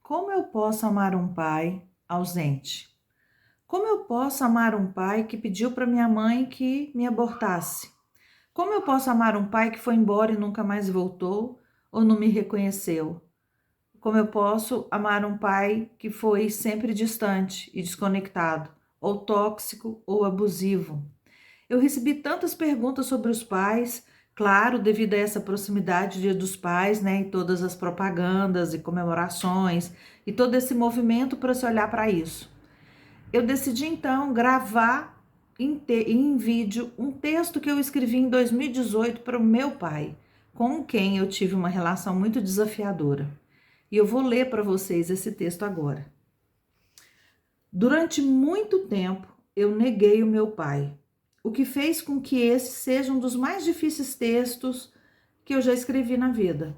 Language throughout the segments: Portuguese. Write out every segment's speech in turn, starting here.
Como eu posso amar um pai ausente? Como eu posso amar um pai que pediu para minha mãe que me abortasse? Como eu posso amar um pai que foi embora e nunca mais voltou ou não me reconheceu? Como eu posso amar um pai que foi sempre distante e desconectado, ou tóxico ou abusivo? Eu recebi tantas perguntas sobre os pais, claro, devido a essa proximidade Dia dos Pais, né, e todas as propagandas e comemorações e todo esse movimento para se olhar para isso. Eu decidi então gravar em vídeo um texto que eu escrevi em 2018 para o meu pai, com quem eu tive uma relação muito desafiadora. E eu vou ler para vocês esse texto agora. Durante muito tempo, eu neguei o meu pai, o que fez com que esse seja um dos mais difíceis textos que eu já escrevi na vida.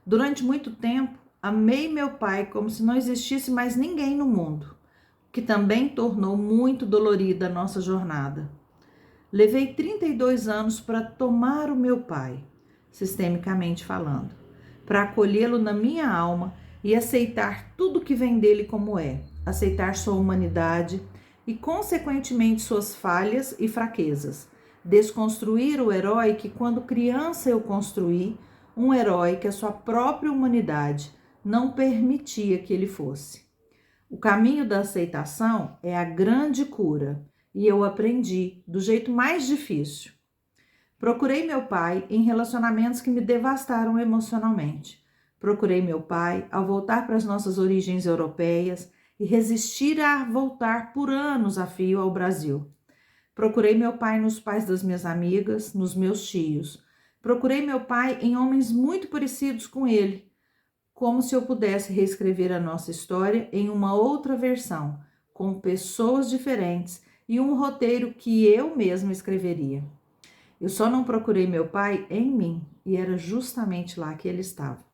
Durante muito tempo, amei meu pai como se não existisse mais ninguém no mundo, que também tornou muito dolorida a nossa jornada. Levei 32 anos para tomar o meu pai, sistemicamente falando, para acolhê-lo na minha alma e aceitar tudo que vem dele como é, aceitar sua humanidade e, consequentemente, suas falhas e fraquezas. Desconstruir o herói que, quando criança, eu construí, um herói que a sua própria humanidade não permitia que ele fosse. O caminho da aceitação é a grande cura, e eu aprendi do jeito mais difícil. Procurei meu pai em relacionamentos que me devastaram emocionalmente. Procurei meu pai ao voltar para as nossas origens europeias e resistir a voltar por anos a fio ao Brasil. Procurei meu pai nos pais das minhas amigas, nos meus tios. Procurei meu pai em homens muito parecidos com ele, como se eu pudesse reescrever a nossa história em uma outra versão, com pessoas diferentes e um roteiro que eu mesma escreveria. Eu só não procurei meu pai em mim, e era justamente lá que ele estava.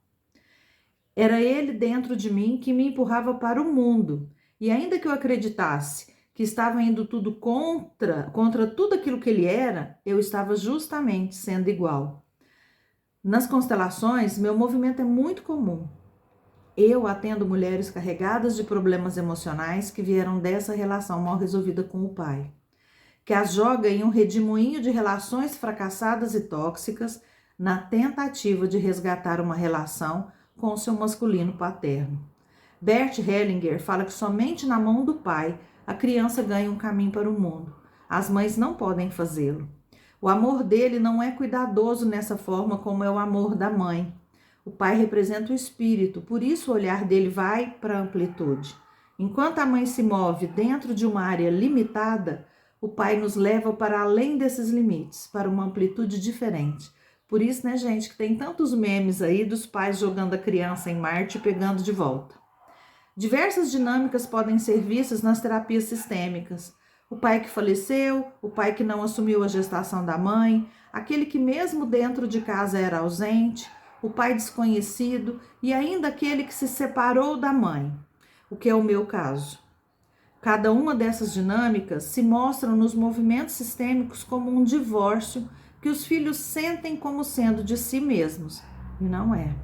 Era ele dentro de mim que me empurrava para o mundo, e ainda que eu acreditasse que estava indo tudo contra tudo aquilo que ele era, eu estava justamente sendo igual. Nas constelações, meu movimento é muito comum. Eu atendo mulheres carregadas de problemas emocionais que vieram dessa relação mal resolvida com o pai, que as joga em um redemoinho de relações fracassadas e tóxicas na tentativa de resgatar uma relação com o seu masculino paterno. Bert Hellinger fala que somente na mão do pai a criança ganha um caminho para o mundo. As mães não podem fazê-lo. O amor dele não é cuidadoso nessa forma como é o amor da mãe. O pai representa o espírito, por isso o olhar dele vai para a amplitude. Enquanto a mãe se move dentro de uma área limitada, o pai nos leva para além desses limites, para uma amplitude diferente. Por isso, né, gente, que tem tantos memes aí dos pais jogando a criança em Marte e pegando de volta. Diversas dinâmicas podem ser vistas nas terapias sistêmicas. O pai que faleceu, o pai que não assumiu a gestação da mãe, aquele que mesmo dentro de casa era ausente, o pai desconhecido e ainda aquele que se separou da mãe, o que é o meu caso. Cada uma dessas dinâmicas se mostram nos movimentos sistêmicos como um divórcio que os filhos sentem como sendo de si mesmos, e não é.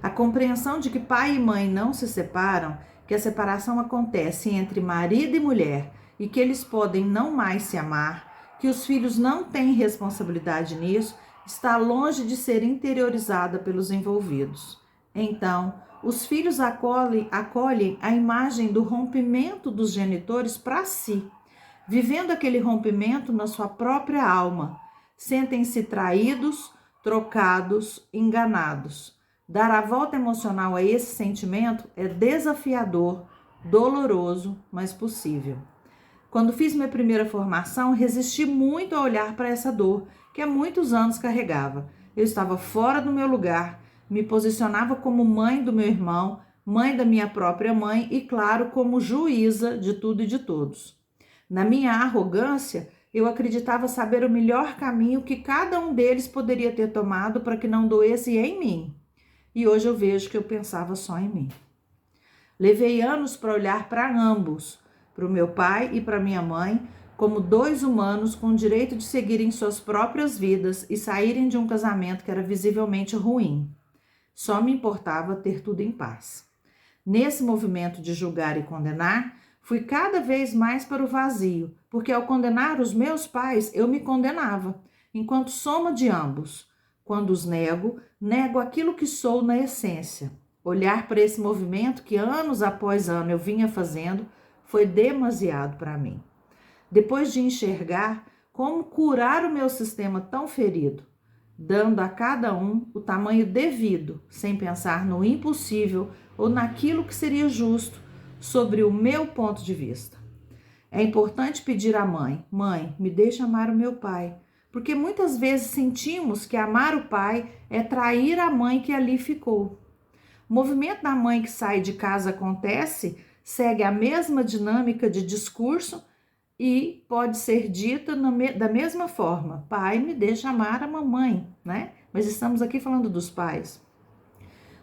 A compreensão de que pai e mãe não se separam, que a separação acontece entre marido e mulher e que eles podem não mais se amar, que os filhos não têm responsabilidade nisso, está longe de ser interiorizada pelos envolvidos. Então, os filhos acolhem a imagem do rompimento dos genitores para si, vivendo aquele rompimento na sua própria alma. Sentem-se traídos, trocados, enganados. Dar a volta emocional a esse sentimento é desafiador, doloroso, mas possível. Quando fiz minha primeira formação, resisti muito a olhar para essa dor que há muitos anos carregava. Eu estava fora do meu lugar, me posicionava como mãe do meu irmão, mãe da minha própria mãe e, claro, como juíza de tudo e de todos. Na minha arrogância, eu acreditava saber o melhor caminho que cada um deles poderia ter tomado para que não doesse em mim. E hoje eu vejo que eu pensava só em mim. Levei anos para olhar para ambos, para o meu pai e para minha mãe, como dois humanos com o direito de seguirem suas próprias vidas e saírem de um casamento que era visivelmente ruim. Só me importava ter tudo em paz. Nesse movimento de julgar e condenar, fui cada vez mais para o vazio, porque ao condenar os meus pais, eu me condenava, enquanto soma de ambos. Quando os nego, nego aquilo que sou na essência. Olhar para esse movimento que anos após ano eu vinha fazendo foi demasiado para mim. Depois de enxergar como curar o meu sistema tão ferido, dando a cada um o tamanho devido, sem pensar no impossível ou naquilo que seria justo, sobre o meu ponto de vista. É importante pedir à mãe: mãe, me deixe amar o meu pai, porque muitas vezes sentimos que amar o pai é trair a mãe que ali ficou. O movimento da mãe que sai de casa acontece, segue a mesma dinâmica de discurso e pode ser dita da mesma forma: pai, me deixa amar a mamãe, né? Mas estamos aqui falando dos pais.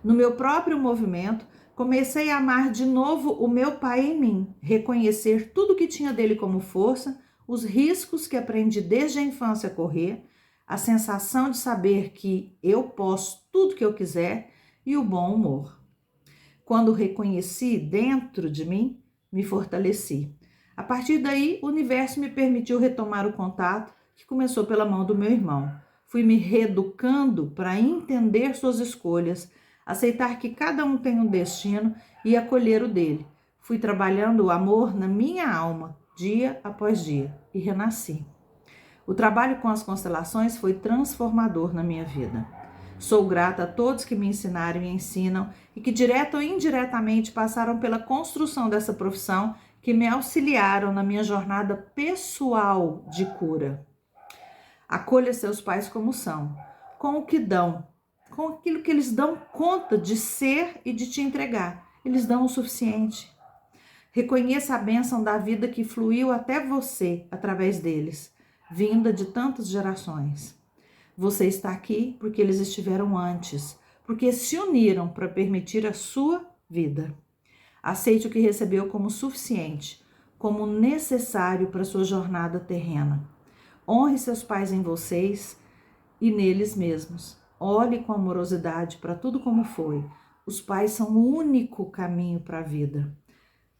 No meu próprio movimento, comecei a amar de novo o meu pai em mim, reconhecer tudo que tinha dele como força, os riscos que aprendi desde a infância a correr, a sensação de saber que eu posso tudo que eu quiser e o bom humor. Quando reconheci dentro de mim, me fortaleci. A partir daí, o universo me permitiu retomar o contato, que começou pela mão do meu irmão. Fui me reeducando para entender suas escolhas, aceitar que cada um tem um destino e acolher o dele. Fui trabalhando o amor na minha alma, dia após dia, e renasci. O trabalho com as constelações foi transformador na minha vida. Sou grata a todos que me ensinaram e ensinam e que direta ou indiretamente passaram pela construção dessa profissão, que me auxiliaram na minha jornada pessoal de cura. Acolha seus pais como são, com o que dão, com aquilo que eles dão conta de ser e de te entregar. Eles dão o suficiente. Reconheça a bênção da vida que fluiu até você através deles, vinda de tantas gerações. Você está aqui porque eles estiveram antes, porque se uniram para permitir a sua vida. Aceite o que recebeu como suficiente, como necessário para sua jornada terrena. Honre seus pais em vocês e neles mesmos. Olhe com amorosidade para tudo como foi. Os pais são o único caminho para a vida.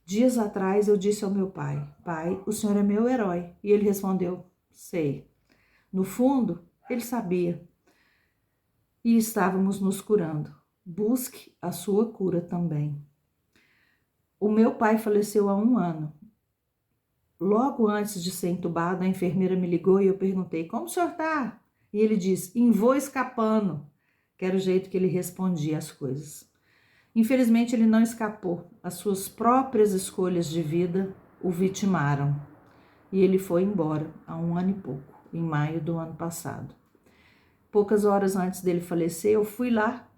Dias atrás eu disse ao meu pai: pai, o senhor é meu herói. E ele respondeu: sei. No fundo, ele sabia. E estávamos nos curando. Busque a sua cura também. O meu pai faleceu há 1 ano. Logo antes de ser entubado, a enfermeira me ligou e eu perguntei: como o senhor está? E ele disse: vou escapando. Que era o jeito que ele respondia as coisas. Infelizmente, ele não escapou. As suas próprias escolhas de vida o vitimaram. E ele foi embora há 1 ano e pouco, em maio do ano passado. Poucas horas antes dele falecer, eu fui lá,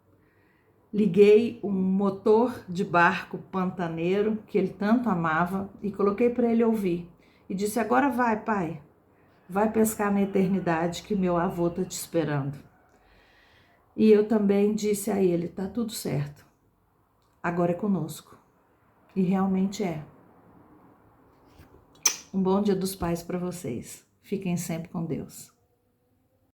liguei um motor de barco pantaneiro que ele tanto amava e coloquei para ele ouvir. E disse: agora vai, pai, vai pescar na eternidade que meu avô está te esperando. E eu também disse a ele: tá tudo certo, agora é conosco. E realmente é. Um bom Dia dos Pais para vocês. Fiquem sempre com Deus.